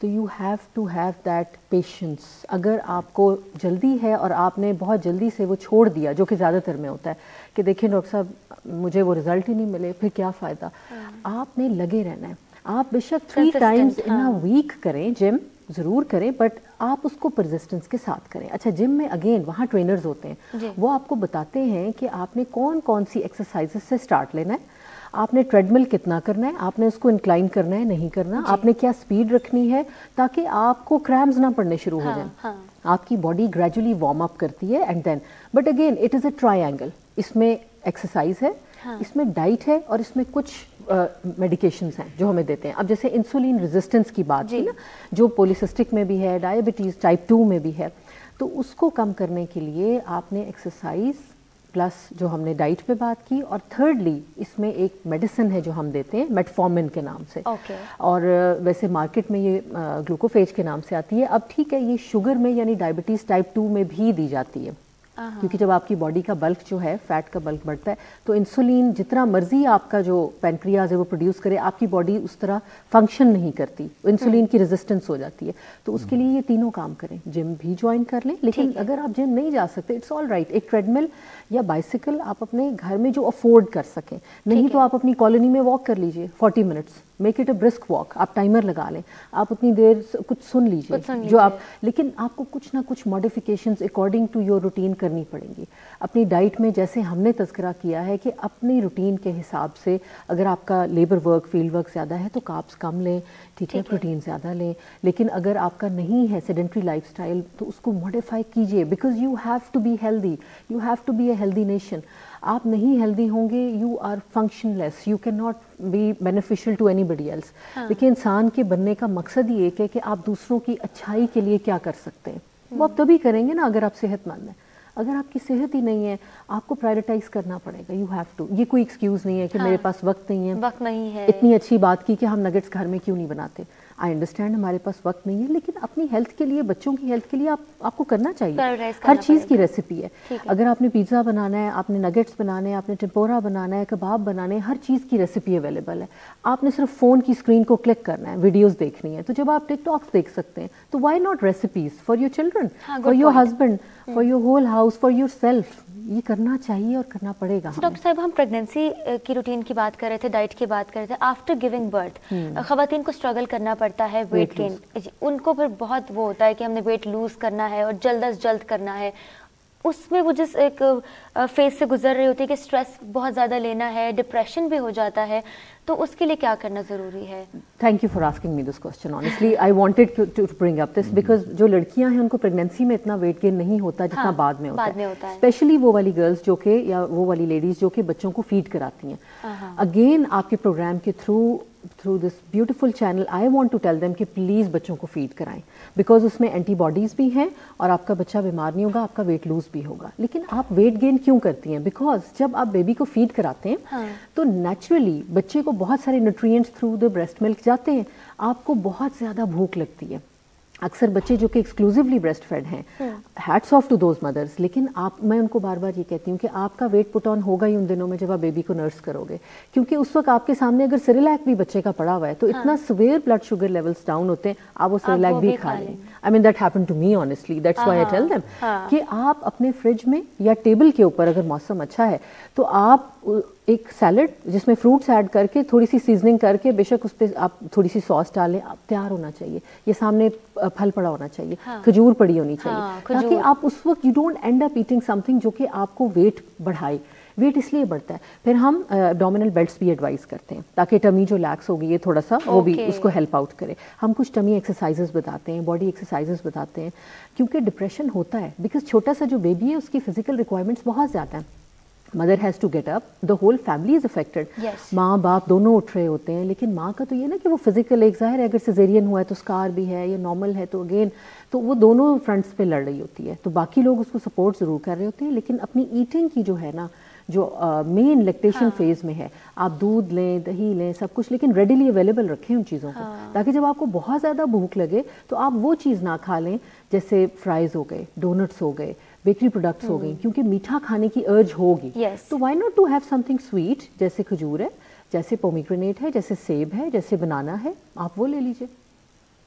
تو you have to have that patience. اگر آپ کو جلدی ہے اور آپ نے بہت جلدی سے وہ چھوڑ دیا, جو کہ زیادہ تر میں ہوتا ہے کہ دیکھیں ڈاکٹر صاحب مجھے وہ رزلٹ ہی نہیں ملے, پھر کیا فائدہ. آپ نے لگے رہنا ہے. آپ بے شک 3 times in a week کریں, جم ضرور کریں, بٹ آپ اس کو پرزسٹنس کے ساتھ کریں. اچھا جم میں اگین وہاں ٹرینرز ہوتے ہیں, وہ آپ کو بتاتے ہیں کہ آپ نے کون کون سی ایکسرسائزز سے اسٹارٹ لینا ہے, آپ نے ٹریڈ مل کتنا کرنا ہے, آپ نے اس کو انکلائن کرنا ہے نہیں کرنا, آپ نے کیا سپیڈ رکھنی ہے تاکہ آپ کو کریمز نہ پڑنے شروع ہو جائیں. آپ کی باڈی گریجولی وارم اپ کرتی ہے and then, but again it is a triangle. اس میں ایکسرسائز ہے, اس میں ڈائٹ ہے, اور اس میں کچھ میڈیکیشنز ہیں جو ہمیں دیتے ہیں. اب جیسے انسولین ریزسٹنس کی بات کی نا, جو پولیسسٹک میں بھی ہے, ڈائبٹیز ٹائپ 2 میں بھی ہے, تو اس کو کم کرنے کے لیے آپ نے ایکسرسائز پلس جو ہم نے ڈائٹ پہ بات کی, اور تھرڈلی اس میں ایک میڈیسن ہے جو ہم دیتے ہیں میٹفارمن کے نام سے, اور ویسے مارکیٹ میں یہ گلوکوفیج کے نام سے آتی ہے. اب ٹھیک ہے یہ شوگر میں یعنی ڈائبٹیز ٹائپ 2 میں بھی دی جاتی ہے, کیونکہ جب آپ کی باڈی کا بلک جو ہے, فیٹ کا بلک بڑھتا ہے, تو انسولین جتنا مرضی آپ کا جو پینکریاز ہے وہ پروڈیوس کرے, آپ کی باڈی اس طرح فنکشن نہیں کرتی, انسولین کی ریزسٹنس ہو جاتی ہے. تو اس کے لیے یہ تینوں کام کریں. جم بھی جوائن کر لیں, لیکن اگر آپ جم نہیں جا سکتے اٹس آل رائٹ, ایک ٹریڈ مل یا بائسیکل آپ اپنے گھر میں جو افورڈ کر سکیں, نہیں تو آپ اپنی کالونی میں واک کر لیجئے 40 minutes, make it a brisk walk. آپ ٹائمر لگا لیں, آپ اتنی دیر کچھ سن لیجئے جو آپ, لیکن آپ کو کچھ نہ کچھ ماڈیفیکیشنز اکارڈنگ ٹو یور روٹین کرنی پڑیں گی. اپنی ڈائٹ میں جیسے ہم نے تذکرہ کیا ہے کہ اپنی روٹین کے حساب سے, اگر آپ کا لیبر ورک فیلڈ ورک زیادہ ہے تو کاربس کم لیں, ٹھیک ہے, پروٹین زیادہ لیں. لیکن اگر آپ کا نہیں ہے سیڈنٹری لائف اسٹائل تو اس کو ماڈیفائی کیجئے, because you have to be healthy, you have to be a healthy nation. آپ نہیں ہیلدی ہوں گے, you are functionless, you can not be beneficial to anybody else. دیکھیں انسان کے بننے کا مقصد ہی ایک ہے کہ آپ دوسروں کی اچھائی کے لیے کیا کر سکتے ہیں, وہ آپ تبھی کریں گے نا اگر آپ صحت مند ہیں. اگر آپ کی صحت ہی نہیں ہے آپ کو پرائرٹائز کرنا پڑے گا, یو ہیو ٹو. یہ کوئی ایکسکیوز نہیں ہے کہ میرے پاس وقت نہیں ہے. اتنی اچھی بات کی کہ ہم نگٹس گھر میں کیوں نہیں بناتے. آئی انڈرسٹینڈ ہمارے پاس وقت نہیں ہے, لیکن اپنی ہیلتھ کے لیے, بچوں کی ہیلتھ کے لیے آپ کو کرنا چاہیے. ہر چیز کی ریسیپی ہے. اگر آپ نے پیزا بنانا ہے, آپ نے نگٹس بنانے ہیں, آپ نے ٹمپورا بنانا ہے, کباب بنانے ہیں, ہر چیز کی ریسیپی اویلیبل ہے. آپ نے صرف فون کی اسکرین کو کلک کرنا ہے, ویڈیوز دیکھنی ہے. تو جب آپ ٹک ٹاکس دیکھ سکتے ہیں تو why not recipes for your children, for your husband, for your whole house, for yourself. یہ کرنا چاہیے اور کرنا پڑے گا. ڈاکٹر صاحب ہم پریگنینسی کی روٹین کی بات کر رہے تھے, ڈائٹ کی بات کر رہے تھے. آفٹر گیونگ برتھ خواتین کو اسٹرگل کرنا پڑتا ہے ویٹ گین, ان کو پھر بہت وہ ہوتا ہے کہ ہم نے ویٹ لوز کرنا ہے اور جلد از جلد کرنا ہے. اس میں وہ جس ایک فیز سے گزر رہی ہوتی ہے کہ اسٹریس بہت زیادہ لینا ہے, ڈپریشن بھی ہو جاتا ہے, تو اس کے لیے کیا کرنا ضروری ہے؟ Thank you for asking me this question. Honestly I wanted to bring up this because جو لڑکیاں ہیں ان کو پریگنینسی میں اتنا ویٹ گین نہیں ہوتا جتنا بعد میں ہوتا ہے, اسپیشلی وہ والی گرلس جو کہ, یا وہ والی لیڈیز جو کہ بچوں کو فیڈ کراتی ہیں. اگین آپ کے پروگرام کے through this beautiful channel I want to tell them کہ پلیز بچوں کو فیڈ کرائیں, بیکاز اس میں اینٹی باڈیز بھی ہیں اور آپ کا بچہ بیمار نہیں ہوگا, آپ کا ویٹ لوز بھی ہوگا. لیکن آپ ویٹ گین کیوں کرتی ہیں؟ بیکاز جب آپ بیبی کو فیڈ کراتے ہیں تو نیچرلی بچے کو بہت سارے نیوٹرینٹس تھرو دا بریسٹ ملک جاتے ہیں, آپ کو بہت زیادہ بھوک لگتی ہے. اکثر بچے جو کہ ایکسکلوزیولی بریسٹ فیڈ ہیں, ہیٹس آف ٹو دوز مدرس, لیکن میں ان کو بار بار یہ کہتی ہوں کہ آپ کا ویٹ پٹ آن ہوگا ہی ان دنوں میں جب آپ بیبی کو نرس کرو گے, کیونکہ اس وقت آپ کے سامنے اگر سیریلیک بھی بچے کا پڑا ہوا ہے تو اتنا severe blood sugar levels down ہوتے ہیں, آپ وہ سیریلیک بھی کھا لیں. I mean that happen to me honestly, that's why I tell them کہ آپ اپنے فریج میں یا ٹیبل کے اوپر اگر موسم اچھا ہے تو آپ ایک سیلڈ جس میں فروٹس ایڈ کر کے تھوڑی سی سیزننگ کر کے, بے شک اس پہ آپ تھوڑی سی سوس ڈالیں, آپ تیار ہونا چاہیے. یہ سامنے پھل پڑا ہونا چاہیے, کھجور پڑی ہونی چاہیے, تاکہ آپ اس وقت you don't and up eating some thing جو کہ آپ کو ویٹ بڑھائے. ویٹ اس لیے بڑھتا ہے. پھر ہم ابڈومینل بیلٹس بھی ایڈوائز کرتے ہیں تاکہ ٹمی جو لیکس ہوگی یہ تھوڑا سا وہ بھی اس کو ہیلپ آؤٹ کرے. ہم کچھ ٹمی ایکسرسائزز بتاتے ہیں, باڈی ایکسرسائزز بتاتے ہیں, کیونکہ ڈپریشن ہوتا ہے بیکاز چھوٹا سا جو بیبی ہے اس کی فزیکل ریکوائرمنٹس بہت زیادہ ہیں. Mother has to get up, the whole family is affected. ماں باپ دونوں اٹھ رہے ہوتے ہیں, لیکن ماں کا تو یہ نا کہ وہ فزیکل, ایک ظاہر ہے اگر سیزیرین ہوا ہے تو اسکار بھی ہے, یا نارمل ہے تو اگین تو وہ دونوں فرنٹس پہ لڑ رہی ہوتی ہے. تو باقی لوگ اس کو سپورٹ ضرور کر رہے ہوتے ہیں, لیکن اپنی ایٹنگ کی جو ہے نا, جو مین لیکٹیشن فیز میں ہے, آپ دودھ لیں, دہی لیں, سب کچھ, لیکن ریڈیلی اویلیبل رکھیں ان چیزوں کو, تاکہ جب آپ کو بہت زیادہ بھوک لگے تو آپ وہ چیز نہ کھا لیں جیسے فرائز ہو گئے, ڈونٹس ہو گئے, بیکری پروڈکٹس ہو گئی, کیونکہ میٹھا کھانے کی ارج ہوگی. تو why not to have something sweet, جیسے کھجور ہے, جیسے پومیگرینیٹ ہے, جیسے سیب ہے, جیسے بنانا ہے, آپ وہ لے لیجیے.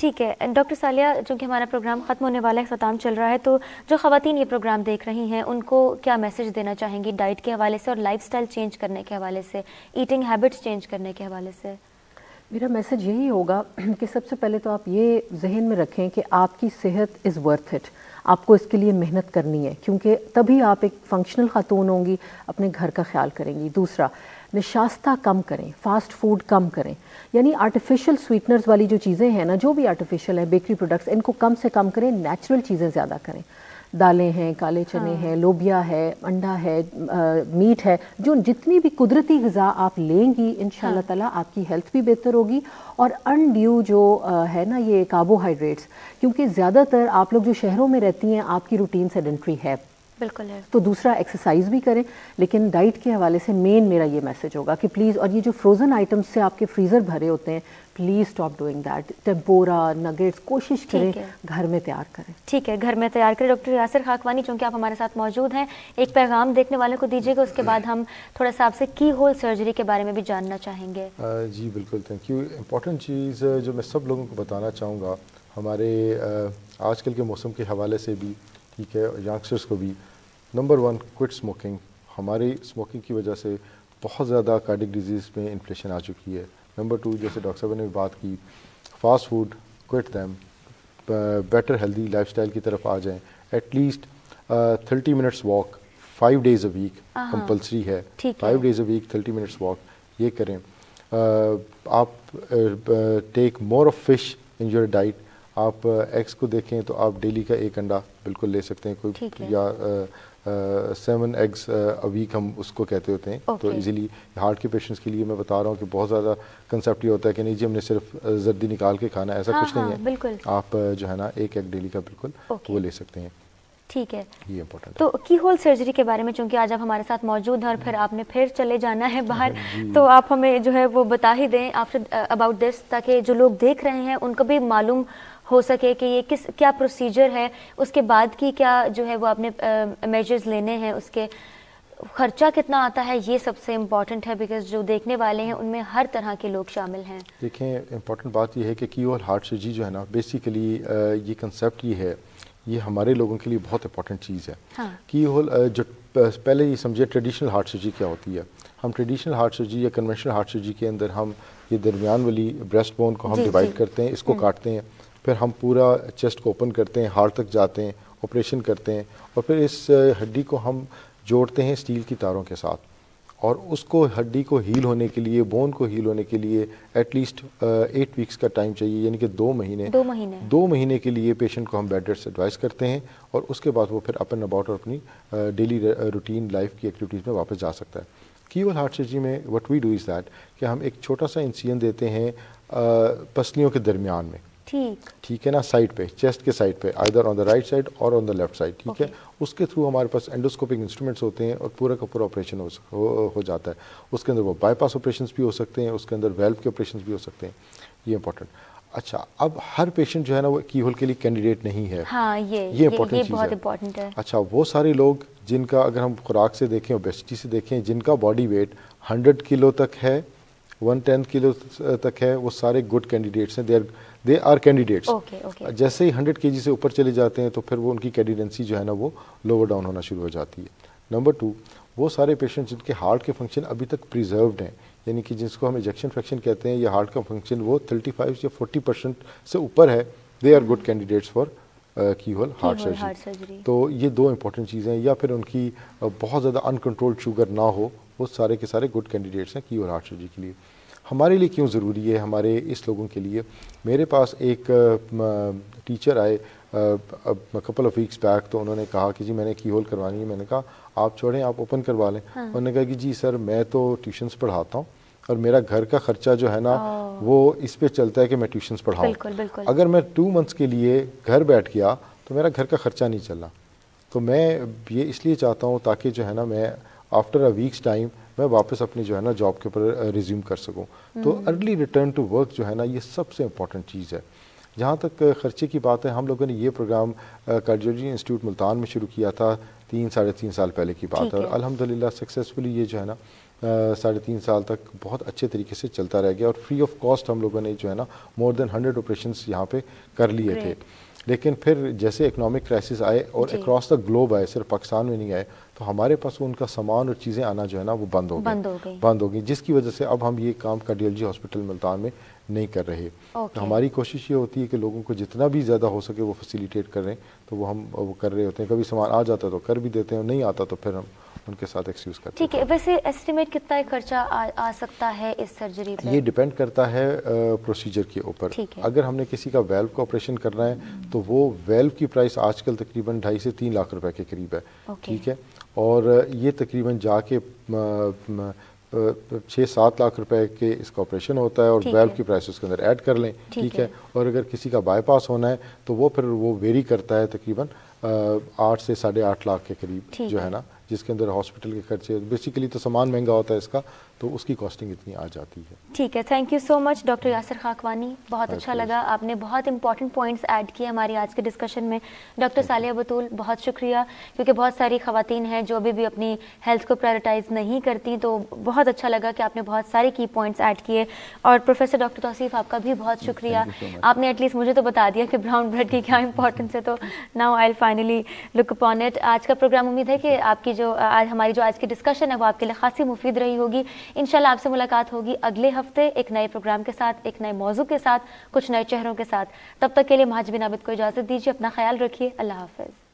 ٹھیک ہے ڈاکٹر سالیہ، چونکہ ہمارا پروگرام ختم ہونے والا ہے، اختتام چل رہا ہے، تو جو خواتین یہ پروگرام دیکھ رہی ہیں ان کو کیا میسج دینا چاہیں گی ڈائٹ کے حوالے سے اور لائف سٹائل چینج کرنے کے حوالے سے، ایٹنگ ہیبٹس چینج کرنے کے حوالے سے؟ میرا میسج یہی ہوگا کہ سب سے پہلے تو آپ یہ ذہن میں رکھیں کہ آپ کی صحت از ورتھ اٹ، آپ کو اس کے لیے محنت کرنی ہے، کیونکہ تبھی آپ ایک فنکشنل خاتون ہوں گی، اپنے گھر کا خیال کریں گی۔ دوسرا، نشاستہ کم کریں، فاسٹ فوڈ کم کریں، یعنی آرٹیفیشل سویٹنرز والی جو چیزیں ہیں نا، جو بھی آرٹیفیشل ہیں، بیکری پروڈکٹس، ان کو کم سے کم کریں، نیچرل چیزیں زیادہ کریں، دالیں ہیں، کالے چنے ہیں، لوبیا ہے، انڈا ہے، میٹ ہے، جو جتنی بھی قدرتی غذا آپ لیں گی انشاءاللہ تعالیٰ آپ کی ہیلتھ بھی بہتر ہوگی۔ اور انڈیو جو ہے نا یہ کاربوہائیڈریٹس، کیونکہ زیادہ تر آپ لوگ جو شہروں میں رہتی ہیں آپ کی روٹین سیڈنٹری ہے، بالکل ہے، تو دوسرا ایکسرسائز بھی کریں، لیکن ڈائٹ کے حوالے سے مین میرا یہ میسج ہوگا کہ پلیز، اور یہ جو فروزن آئٹمس سے آپ کے فریزر بھرے ہوتے ہیں، please stop doing that, tempura, nuggets, کوشش کریں گھر میں تیار کریں۔ ٹھیک ہے، گھر میں تیار کریں۔ ڈاکٹر یاسر خاکوانی، چونکہ آپ ہمارے ساتھ موجود ہیں، ایک پیغام دیکھنے والوں کو دیجیے گا، اس کے بعد ہم تھوڑا سا آپ سے کی ہول سرجری کے بارے میں بھی جاننا چاہیں گے۔ جی بالکل، تھینک یو۔ امپورٹنٹ چیز جو میں سب لوگوں کو بتانا چاہوں گا، ہمارے آج کل کے موسم کے حوالے سے بھی، ٹھیک ہے، ینگسٹرس کو بھی، نمبر 1 کوئٹ اسموکنگ۔ ہماری اسموکنگ کی وجہ سے بہت زیادہ کارڈک ڈیزیز میں انفلیشن آ چکی ہے۔ نمبر 2، جیسے ڈاکٹر صاحب نے بھی بات کی، fast food quit them, better healthy lifestyle کی طرف آ جائیں۔ At least 30 minutes walk 5 days a week compulsory ہے، 5 days a week 30 minutes walk یہ کریں۔ آپ take more of fish in your diet. آپ ایگس کو دیکھیں تو آپ ڈیلی کا 1 انڈا بالکل لے سکتے ہیں، کوئی یا 7 eggs a week ہم اس کو کہتے ہوتے ہیں، تو ایزیلی ہارٹ کے پیشنٹس کے لیے میں بتا رہا ہوں کہ بہت زیادہ کنسیپٹ یہ ہوتا ہے کہ نہیں جی ہم نے صرف زردی نکال کے کھانا، ایسا کچھ نہیں ہے، آپ جو ہے نا 1 egg ڈیلی کا بالکل وہ لے سکتے ہیں۔ ٹھیک ہے، یہ امپورٹنٹ۔ تو کی ہول سرجری کے بارے میں، چونکہ آج آپ ہمارے ساتھ موجود ہیں اور پھر آپ نے پھر چلے جانا ہے باہر، تو آپ ہمیں جو ہے وہ بتا ہی دیں اباؤٹ دس، تاکہ جو لوگ دیکھ رہے ہیں ان کو بھی معلوم ہو سکے کہ یہ کیا پروسیجر ہے، اس کے بعد کی کیا جو ہے وہ آپ نے میجرز لینے ہیں، اس کے خرچہ کتنا آتا ہے، یہ سب سے امپورٹنٹ ہے، بیکاز جو دیکھنے والے ہیں ان میں ہر طرح کے لوگ شامل ہیں۔ دیکھیں امپورٹنٹ بات یہ ہے کہ کی ہول ہارٹ سرجری جو ہے نا، بیسیکلی یہ کنسیپٹ یہ ہے، یہ ہمارے لوگوں کے لیے بہت امپورٹنٹ چیز ہے۔ کی ہول جو پہلے یہ سمجھے ٹریڈیشنل ہارٹ سرجری کیا ہوتی ہے، ہم ٹریڈیشنل ہارٹ سرجری یا کنونشنل ہارٹ سرجری کے اندر ہم یہ درمیان والی بریسٹ بون کو ہم ڈیوائڈ کرتے ہیں، اس کو کاٹتے ہیں، پھر ہم پورا چیسٹ کو اوپن کرتے ہیں، ہارٹ تک جاتے ہیں، آپریشن کرتے ہیں، اور پھر اس ہڈی کو ہم جوڑتے ہیں اسٹیل کی تاروں کے ساتھ، اور اس کو ہڈی کو ہیل ہونے کے لیے، بون کو ہیل ہونے کے لیے ایٹ لیسٹ 8 weeks کا ٹائم چاہیے، یعنی کہ 2 مہینے کے لیے پیشنٹ کو ہم بیڈ ریسٹ ایڈوائز کرتے ہیں، اور اس کے بعد وہ پھر اپ اینڈ اباؤٹ اور اپنی ڈیلی روٹین لائف کی ایکٹیویٹیز میں واپس جا سکتا ہے۔ کی ہول ہارٹ سرجری میں what we do is that کہ ہم ایک چھوٹا سا انسیجن دیتے ہیں پسلیوں کے درمیان میں، ٹھیک ہے نا، سائڈ پہ، چیسٹ کے سائڈ پہ، either on the right side اور آن دا لیفٹ سائڈ، ٹھیک ہے۔ اس کے تھرو ہمارے پاس اینڈوسکوپک انسٹرومنٹس ہوتے ہیں، اور پورا کا پورا آپریشن ہو جاتا ہے۔ اس کے اندر وہ بائی پاس آپریشنس بھی ہو سکتے ہیں، اس کے اندر ویلو کے آپریشنس بھی ہو سکتے ہیں، یہ امپورٹنٹ۔ اچھا، اب ہر پیشنٹ جو ہے نا وہ کی ہول کے لیے کینڈیڈیٹ نہیں ہے، یہ امپورٹنٹ ہے۔ اچھا، وہ سارے لوگ جن کا اگر ہم خوراک سے دیکھیں، اوبیسٹی سے دیکھیں، جن کا باڈی ویٹ 100 کلو تک ہے، 110 کلو تک ہے، وہ سارے گڈ کینڈیڈیٹس ہیں، دے آر کینڈیڈیٹس۔ جیسے ہی 100 kg سے اوپر چلے جاتے ہیں تو پھر وہ ان کی کینڈیڈنسی جو ہے نا وہ لوور ڈاؤن ہونا شروع ہو جاتی ہے۔ نمبر 2، وہ سارے پیشنٹ جن کے ہارٹ کے فنکشن ابھی تک پریزروڈ ہیں، یعنی کہ جس کو ہم ایجیکشن فریکشن کہتے ہیں، یا ہارٹ کا فنکشن وہ 35 یا 40% سے اوپر ہے، they are good candidates for کی ہول ہارٹ سرجری۔ تو یہ 2 امپورٹنٹ چیزیں، یا پھر ان کی بہت زیادہ انکنٹرولڈ شوگر نہ ہو، وہ سارے کے سارے گڈ کینڈیڈیٹس ہیں کی ہول ہارٹ سرجری کے لیے۔ ہمارے لیے کیوں ضروری ہے، ہمارے اس لوگوں کے لیے؟ میرے پاس ایک ٹیچر آئے کپل آف ویکس بیک، تو انہوں نے کہا کہ جی میں نے کی ہول کروانی ہے۔ میں نے کہا آپ چھوڑیں، آپ اوپن کروا لیں۔ انہوں نے کہا کہ جی سر میں تو ٹیوشنس پڑھاتا ہوں، اور میرا گھر کا خرچہ جو ہے نا وہ اس پہ چلتا ہے کہ میں ٹیوشنس پڑھاؤں، اگر میں 2 months کے لیے گھر بیٹھ گیا تو میرا گھر کا خرچہ نہیں چلنا۔ تو میں یہ اس لیے چاہتا ہوں تاکہ جو ہے نا میں آفٹر اے ویکس ٹائم میں واپس اپنی جو ہے نا جاب کے اوپر ریزیوم کر سکوں۔ تو ارلی ریٹرن ٹو ورک جو ہے نا یہ سب سے امپورٹنٹ چیز ہے۔ جہاں تک خرچے کی بات ہے، ہم لوگوں نے یہ پروگرام کارڈیولوجی انسٹیٹیوٹ ملتان میں شروع کیا تھا 3 ساڑھے 3 سال پہلے کی بات ہے، اور الحمدللہ سکسیزفلی یہ جو ہے نا 3.5 سال تک بہت اچھے طریقے سے چلتا رہ گیا اور فری آف کاسٹ ہم لوگوں نے جو ہے نا مور دین 100 آپریشنس یہاں پہ کر لیے تھے. لیکن پھر جیسے اکنامک کرائسس آئے اور اکراس دا گلوب آئے, صرف پاکستان میں نہیں آئے, تو ہمارے پاس ان کا سامان اور چیزیں آنا جو ہے نا وہ بند ہو گئی, جس کی وجہ سے اب ہم یہ کام کارڈیالوجی ہاسپٹل ملتان میں نہیں کر رہے. ہماری کوشش یہ ہوتی ہے کہ لوگوں کو جتنا بھی زیادہ ہو سکے وہ فیسیلیٹیٹ کریں, تو وہ ہم وہ کر رہے ہوتے ہیں. کبھی سامان آ جاتا ہے تو کر بھی دیتے ہیں, نہیں آتا تو پھر ہم ان کے ساتھ ایکسکیوز کرتے ہیں. ٹھیک ہے, ویسے ایسٹیمیٹ کتنا خرچہ آ سکتا ہے اس سرجری پر؟ یہ ڈیپینڈ کرتا ہے پروسیجر کے اوپر. اگر ہم نے کسی کا ویلو کا آپریشن کرنا ہے تو وہ ویلو کی پرائس آج کل تقریباً 2.5 سے 3 لاکھ روپے کے قریب ہے. ٹھیک ہے, اور یہ تقریباً جا کے 6-7 لاکھ روپے کے اس کا آپریشن ہوتا ہے, اور ویلو کی پرائس اس کے اندر ایڈ کر لیں. ٹھیک ہے, اور اگر کسی کا بائی پاس ہونا ہے تو وہ پھر وہ ویری کرتا ہے تقریباً 8 سے 8.5 لاکھ کے قریب جو ہے نا, جس کے اندر ہاسپٹل کے خرچے, بیسیکلی تو سامان مہنگا ہوتا ہے اس کا, تو اس کی کاسٹنگ اتنی آ جاتی ہے. ٹھیک ہے, thank you so much doctor Yasir Khakwani, بہت اچھا لگا, آپ نے بہت امپورٹنٹ پوائنٹس ایڈ کیے ہماری آج کے ڈسکشن میں. ڈاکٹر صالحہ بطول, بہت شکریہ, کیونکہ بہت ساری خواتین ہیں جو ابھی بھی اپنی ہیلتھ کو پرائرٹائز نہیں کرتی, تو بہت اچھا لگا کہ آپ نے بہت سارے کی پوائنٹس ایڈ کیے. اور پروفیسر ڈاکٹر توصیف, آپ کا بھی بہت شکریہ, آپ نے ایٹ لیسٹ مجھے تو بتا دیا کہ براؤن بریڈ کی کیا امپورٹنس ہے, تو now I will finally look upon it. آج کا پروگرام امید ہے کہ آپ کی جو ہماری آج کی ڈسکشن ہے وہ آپ کے لیے خاصی مفید رہی ہوگی. انشاءاللہ آپ سے ملاقات ہوگی اگلے ہفتے ایک نئے پروگرام کے ساتھ, ایک نئے موضوع کے ساتھ, کچھ نئے چہروں کے ساتھ. تب تک کے لیے مہاجبین عابد کو اجازت دیجیے, اپنا خیال رکھیے, اللہ حافظ.